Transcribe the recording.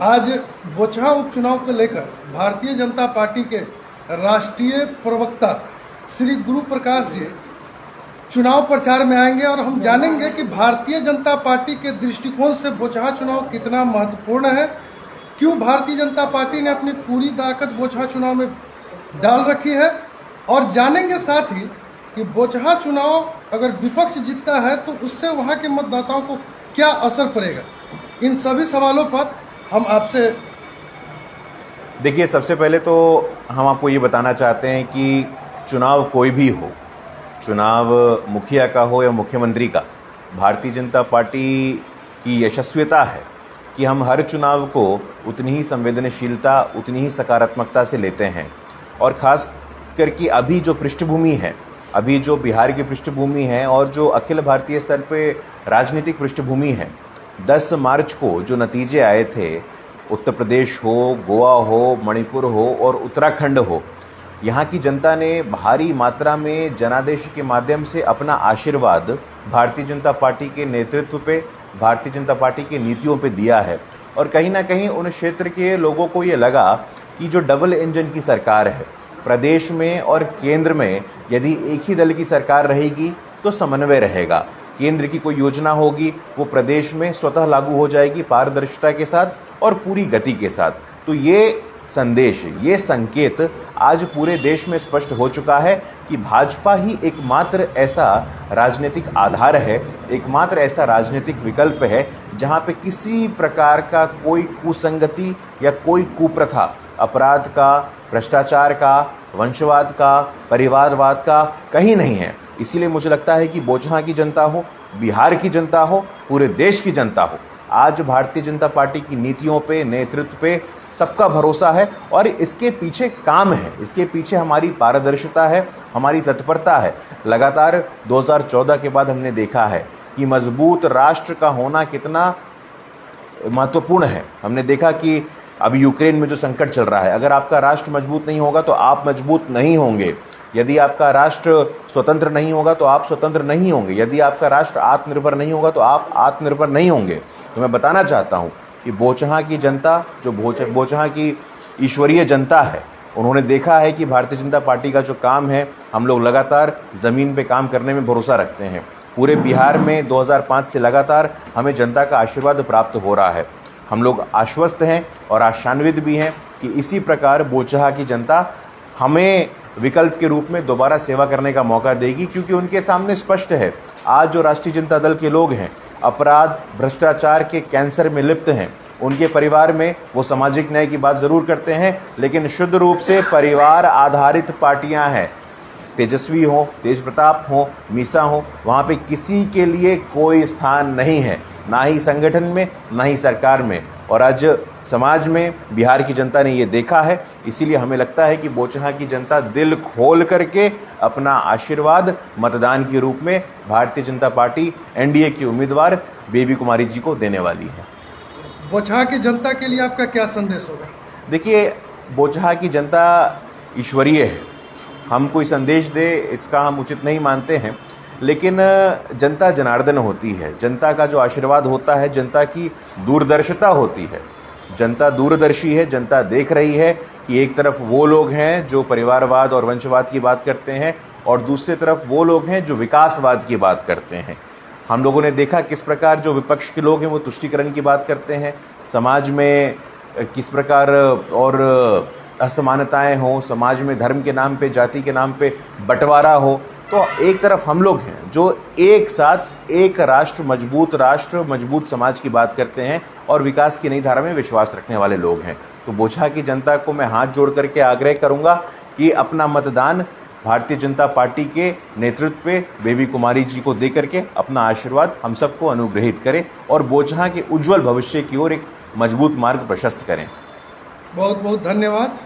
आज बोचहा उपचुनाव को लेकर भारतीय जनता पार्टी के राष्ट्रीय प्रवक्ता श्री गुरु प्रकाश जी चुनाव प्रचार में आएंगे और हम जानेंगे कि भारतीय जनता पार्टी के दृष्टिकोण से बोचहा चुनाव कितना महत्वपूर्ण है, क्यों भारतीय जनता पार्टी ने अपनी पूरी ताकत बोचहा चुनाव में डाल रखी है, और जानेंगे साथ ही कि बोचहा चुनाव अगर विपक्ष जीतता है तो उससे वहां के मतदाताओं को क्या असर पड़ेगा। इन सभी सवालों पर हम आपसे देखिए, सबसे पहले तो हम आपको ये बताना चाहते हैं कि चुनाव कोई भी हो, चुनाव मुखिया का हो या मुख्यमंत्री का, भारतीय जनता पार्टी की यशस्विता है कि हम हर चुनाव को उतनी ही संवेदनशीलता, उतनी ही सकारात्मकता से लेते हैं। और ख़ास करके अभी जो पृष्ठभूमि है, अभी जो बिहार की पृष्ठभूमि है और जो अखिल भारतीय स्तर पे राजनीतिक पृष्ठभूमि है, 10 मार्च को जो नतीजे आए थे, उत्तर प्रदेश हो, गोवा हो, मणिपुर हो और उत्तराखंड हो, यहाँ की जनता ने भारी मात्रा में जनादेश के माध्यम से अपना आशीर्वाद भारतीय जनता पार्टी के नेतृत्व पे, भारतीय जनता पार्टी की नीतियों पे दिया है। और कहीं ना कहीं उन क्षेत्र के लोगों को ये लगा कि जो डबल इंजन की सरकार है, प्रदेश में और केंद्र में यदि एक ही दल की सरकार रहेगी तो समन्वय रहेगा, केंद्र की कोई योजना होगी वो प्रदेश में स्वतः लागू हो जाएगी पारदर्शिता के साथ और पूरी गति के साथ। तो ये संदेश, ये संकेत आज पूरे देश में स्पष्ट हो चुका है कि भाजपा ही एकमात्र ऐसा राजनीतिक आधार है, एकमात्र ऐसा राजनीतिक विकल्प है जहां पे किसी प्रकार का कोई कुसंगति या कोई कुप्रथा, अपराध का, भ्रष्टाचार का, वंशवाद का, परिवारवाद का कहीं नहीं है। इसीलिए मुझे लगता है कि बोचहा की जनता हो, बिहार की जनता हो, पूरे देश की जनता हो, आज भारतीय जनता पार्टी की नीतियों पे, नेतृत्व पे सबका भरोसा है और इसके पीछे काम है, इसके पीछे हमारी पारदर्शिता है, हमारी तत्परता है। लगातार 2014 के बाद हमने देखा है कि मजबूत राष्ट्र का होना कितना महत्वपूर्ण है। हमने देखा कि अभी यूक्रेन में जो संकट चल रहा है, अगर आपका राष्ट्र मजबूत नहीं होगा तो आप मजबूत नहीं होंगे। यदि आपका राष्ट्र स्वतंत्र नहीं होगा तो आप स्वतंत्र नहीं होंगे। यदि आपका राष्ट्र आत्मनिर्भर नहीं होगा तो आप आत्मनिर्भर नहीं होंगे। तो मैं बताना चाहता हूं कि बोचहा की जनता, जो बोचहा की ईश्वरीय जनता है, उन्होंने देखा है कि भारतीय जनता पार्टी का जो काम है, हम लोग लगातार ज़मीन पे काम करने में भरोसा रखते हैं। पूरे बिहार में 2005 से लगातार हमें जनता का आशीर्वाद प्राप्त हो रहा है। हम लोग आश्वस्त हैं और आशान्वित भी हैं कि इसी प्रकार बोचहा की जनता हमें विकल्प के रूप में दोबारा सेवा करने का मौका देगी, क्योंकि उनके सामने स्पष्ट है, आज जो राष्ट्रीय जनता दल के लोग हैं अपराध, भ्रष्टाचार के कैंसर में लिप्त हैं। उनके परिवार में वो सामाजिक न्याय की बात ज़रूर करते हैं, लेकिन शुद्ध रूप से परिवार आधारित पार्टियां हैं। तेजस्वी हो, तेज प्रताप हो, मीसा हो, वहाँ पे किसी के लिए कोई स्थान नहीं है, ना ही संगठन में, ना ही सरकार में। और आज समाज में बिहार की जनता ने ये देखा है, इसीलिए हमें लगता है कि बोचहा की जनता दिल खोल करके अपना आशीर्वाद मतदान के रूप में भारतीय जनता पार्टी एनडीए की उम्मीदवार बेबी कुमारी जी को देने वाली है। बोचहा की जनता के लिए आपका क्या संदेश होगा? देखिए, बोचहा की जनता ईश्वरीय है, हम कोई संदेश दे इसका हम उचित नहीं मानते हैं, लेकिन जनता जनार्दन होती है। जनता का जो आशीर्वाद होता है, जनता की दूरदर्शिता होती है, जनता दूरदर्शी है। जनता देख रही है कि एक तरफ वो लोग हैं जो परिवारवाद और वंशवाद की बात करते हैं और दूसरी तरफ वो लोग हैं जो विकासवाद की बात करते हैं। हम लोगों ने देखा किस प्रकार जो विपक्ष के लोग हैं वो तुष्टीकरण की बात करते हैं, समाज में किस प्रकार और असमानताएं हो, समाज में धर्म के नाम पे, जाति के नाम पे बंटवारा हो। तो एक तरफ हम लोग हैं जो एक साथ एक राष्ट्र, मजबूत समाज की बात करते हैं और विकास की नई धारा में विश्वास रखने वाले लोग हैं। तो बोचहा की जनता को मैं हाथ जोड़ करके आग्रह करूंगा कि अपना मतदान भारतीय जनता पार्टी के नेतृत्व पे बेबी कुमारी जी को दे करके अपना आशीर्वाद हम सबको अनुग्रहित करें और बोचहा के उज्जवल भविष्य की ओर एक मजबूत मार्ग प्रशस्त करें। बहुत बहुत धन्यवाद।